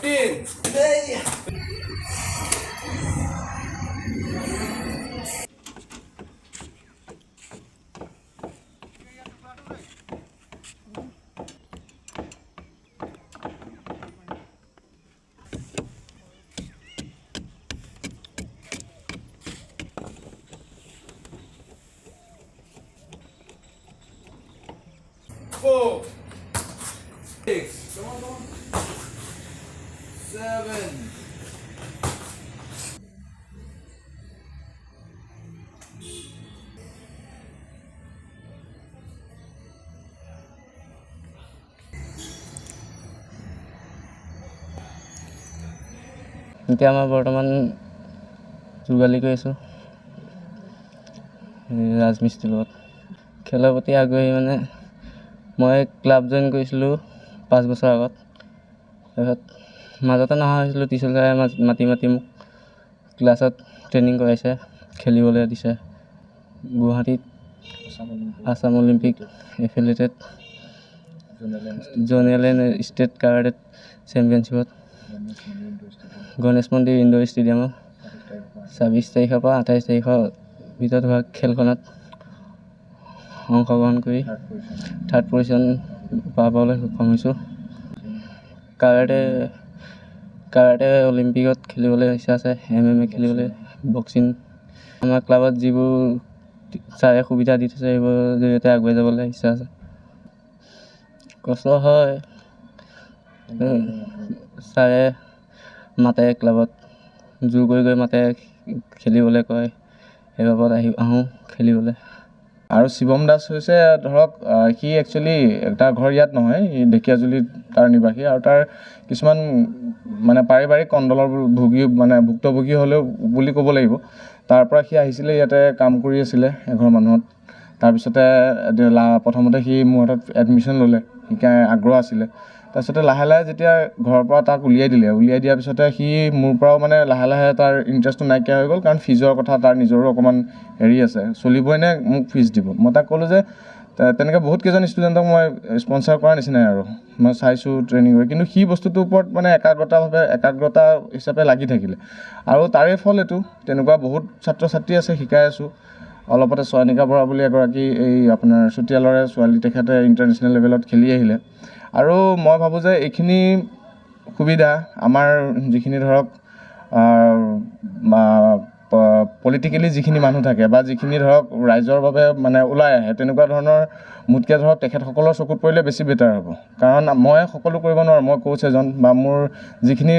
15. Hey. Four, 6, come on. 7. এতিয়া মই বৰ্তমান যোগালী কৰি আছোঁ ৰাজমিস্ত্ৰীৰ লগত। খেলৰ প্ৰতি আগ্ৰহী মানে মই ক্লাব জইন কৰিছিলোঁ 5 বছৰ আগত। তাৰপিছত মাজতে নহা হৈছিলোঁ, টিচাৰে মাতি মোক ক্লাছত ট্ৰেইনিং কৰাইছে, খেলিবলৈ দিছে। গুৱাহাটীত Assam Olympic affiliated zonal and state karate চেম্পিয়নশ্বিপত গণেশ মন্দিৰ ইনডোৰ ষ্টেডিয়ামত 26 তাৰিখৰ পৰা 28 তাৰিখৰ ভিতৰত হোৱা খেলখনত অংশগ্ৰহণ কৰি থাৰ্ড পজিশ্যন পাবলৈ সক্ষম হৈছোঁ। কাৰাটে অলিম্পিকত খেলিবলৈ ইচ্ছা আছে, MMA খেলিবলৈ, বক্সিং। আমাৰ ক্লাবত যিবোৰ ছাৰে সুবিধা দি থৈছে সেইবোৰৰ জৰিয়তে আগুৱাই যাবলৈ ইচ্ছা আছে। কষ্ট হয়, ছাৰে মাতে ক্লাবত, জোৰ কৰি মাতে, খেলিবলৈ কয়, সেই বাবদ আহোঁ খেলিবলৈ। আৰু শিৱম দাস হৈছে ধৰক সি একচুৱেলি তাৰ ঘৰ ইয়াত নহয়, সি ঢেকীয়াজুলিত তাৰ নিবাসী। আৰু তাৰ কিছুমান মানে পাৰিবাৰিক কণ্ডলৰ ভুক্তভোগী হ'লেও বুলি ক'ব লাগিব। তাৰ পৰা সি আহিছিলে, ইয়াতে কাম কৰি আছিলে এঘৰ মানুহত। তাৰপিছতে প্ৰথমতে সি মোৰ হাতত এডমিশ্যন ল'লে, শিকাই আগ্ৰহ আছিলে। তাৰপিছতে লাহে লাহে যেতিয়া ঘৰৰ পৰা তাক উলিয়াই দিয়াৰ পিছতে সি মোৰ পৰাও মানে লাহে লাহে তাৰ ইণ্টাৰেষ্টটো নাইকিয়া হৈ গ'ল। কাৰণ ফিজৰ কথা তাৰ নিজৰো অকণমান হেৰি আছে, চলিবই নে মোক ফিজ দিব। মই তাক ক'লোঁ যে তেনেকৈ বহুত কেইজন ষ্টুডেণ্টক মই স্পনচাৰ কৰাৰ নিচিনাই আৰু মই চাইছোঁ ট্ৰেইনিং কৰি। কিন্তু সি বস্তুটোৰ ওপৰত মানে একাগ্ৰতা হিচাপে লাগি থাকিলে। আৰু তাৰে ফল এইটো, তেনেকুৱা বহুত ছাত্ৰ ছাত্ৰী আছে, শিকাই আছোঁ। অলপতে চয়নিকা বৰা বুলি এগৰাকী এই আপোনাৰ চুতীয়ালৰে ছোৱালী, তেখেতে ইণ্টাৰনেশ্যনেল লেভেলত খেলি আহিলে। আৰু মই ভাবোঁ যে এইখিনি সুবিধা আমাৰ যিখিনি ধৰক পলিটিকেলি যিখিনি মানুহ থাকে বা যিখিনি ধৰক ৰাইজৰ বাবে মানে ওলাই আহে, তেনেকুৱা ধৰণৰ মোতকৈ ধৰক তেখেতসকলৰ চকুত পৰিলে বেছি বেটাৰ হ'ব। কাৰণ মই সকলো কৰিব নোৱাৰোঁ, মই কোচ এজন, বা মোৰ যিখিনি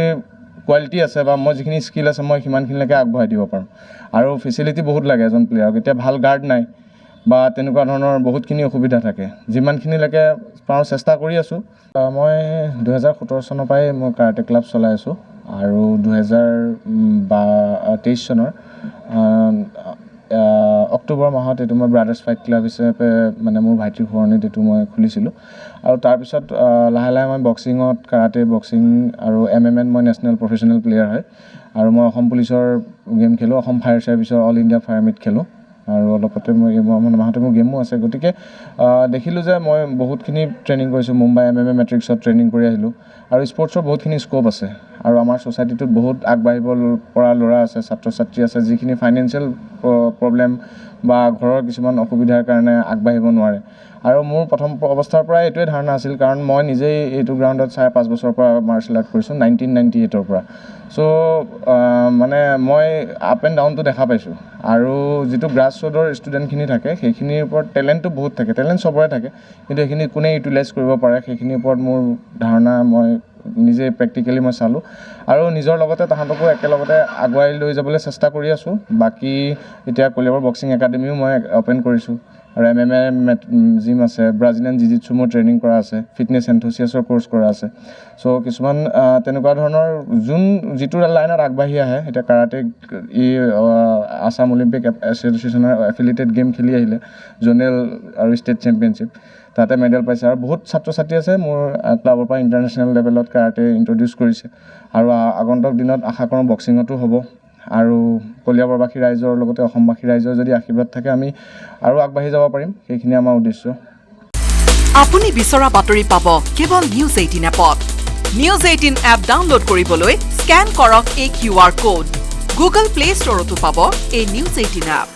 কোৱালিটি আছে বা মই যিখিনি স্কিল আছে মই সিমানখিনিলৈকে আগবঢ়াই দিব পাৰোঁ। আৰু ফেচিলিটি বহুত লাগে এজন প্লেয়াৰক। এতিয়া ভাল গাৰ্ড নাই বা তেনেকুৱা ধৰণৰ বহুতখিনি অসুবিধা থাকে। যিমানখিনিলৈকে পাৰোঁ চেষ্টা কৰি আছোঁ। মই 2017 চনৰ পৰাই মই কাৰাটে ক্লাব চলাই আছোঁ। আৰু 2023 চনৰ অক্টোবৰ মাহত এইটো মই ব্ৰাদাৰ্ছ ফাইট ক্লাব হিচাপে মানে মোৰ ভাইটিৰ সোঁৱৰণিত এইটো মই খুলিছিলোঁ। আৰু তাৰপিছত লাহে লাহে মই বক্সিঙত, কাৰাটে, বক্সিং আৰু MMA মই নেশ্যনেল প্ৰফেচনেল প্লেয়াৰ হয়। আৰু মই অসম পুলিচৰ গেম খেলোঁ, অসম ফায়াৰ ছাৰ্ভিচৰ অল ইণ্ডিয়া ফায়াৰ মিট খেলোঁ। আৰু অলপতে মাহতে মোৰ গেমো আছে। গতিকে দেখিলোঁ যে মই বহুতখিনি ট্ৰেইনিং কৰিছোঁ। মুম্বাই MMA মেট্ৰিক্সত ট্ৰেইনিং কৰি আহিলোঁ। আৰু স্পৰ্টছৰ বহুতখিনি স্ক'প আছে। আৰু আমাৰ ছ'চাইটিটোত বহুত আগবাঢ়িব পৰা ল'ৰা আছে, ছাত্ৰ ছাত্ৰী আছে, যিখিনি ফাইনেন্সিয়েল প্ৰব্লেম বা ঘৰৰ কিছুমান অসুবিধাৰ কাৰণে আগবাঢ়িব নোৱাৰে। আৰু মোৰ প্ৰথম অৱস্থাৰ পৰাই এইটোৱে ধাৰণা আছিল, কাৰণ মই নিজেই এইটো গ্ৰাউণ্ডত 5.5 বছৰৰ পৰা মাৰ্চেল আৰ্ট কৰিছোঁ, 1998ৰ পৰা। চ' মানে মই আপ এণ্ড ডাউনটো দেখা পাইছোঁ। আৰু যিটো গ্ৰাছ ৰুটৰ ষ্টুডেণ্টখিনি থাকে, সেইখিনিৰ ওপৰত টেলেণ্টটো বহুত থাকে, টেলেণ্ট চবৰে থাকে। কিন্তু সেইখিনি কোনে ইউটিলাইজ কৰিব পাৰে, সেইখিনিৰ ওপৰত মোৰ ধাৰণা মই নিজে প্ৰেক্টিকেলি মই চালোঁ। আৰু নিজৰ লগতে তাহাঁতকো একেলগতে আগুৱাই লৈ যাবলৈ চেষ্টা কৰি আছোঁ। বাকী এতিয়া কলিয়াবৰ বক্সিং একাডেমিও মই অ'পেন কৰিছোঁ। আৰু MMA জিম আছে, ব্ৰাজিলিয়ান জিজিটছু মোৰ ট্ৰেইনিং কৰা আছে, ফিটনেছ এন্থুচিয়াছৰ কোৰ্চ কৰা আছে। চ' কিছুমান তেনেকুৱা ধৰণৰ যিটো লাইনত আগবাঢ়ি আহে। এতিয়া কাৰাটে আছাম অলিম্পিক এছ'চিয়েশ্যনৰ এফিলিয়েটেড গেম খেলি আহিলে, জ'নেল আৰু ষ্টেট চেম্পিয়নশ্বিপ, তাতে মেডেল পাইছে। আৰু বহুত ছাত্ৰ ছাত্ৰী আছে মোৰ ক্লাবৰ পৰা ইণ্টাৰনেশ্যনেল লেভেলত কাৰাটে ইণ্ট্ৰডিউচ কৰিছে। আৰু আগন্তুক দিনত আশা কৰোঁ বক্সিঙতো হ'ব। আৰু কলিয়াবৰবাসী ৰাইজৰ লগতে অসমবাসী ৰাইজৰ যদি আশীৰ্বাদ থাকে, আমি আৰু আগবাঢ়ি যাব পাৰিম। সেইখিনি আমাৰ উদ্দেশ্য। আপুনি বিচৰা বাতৰি পাব কেৱল নিউজ 18 এপত। নিউজ 18 এপ ডাউনলোড কৰিবলৈ স্ক্যান কৰক এই QR code. Google Play Store তো পাব এই নিউজ 18 এপ।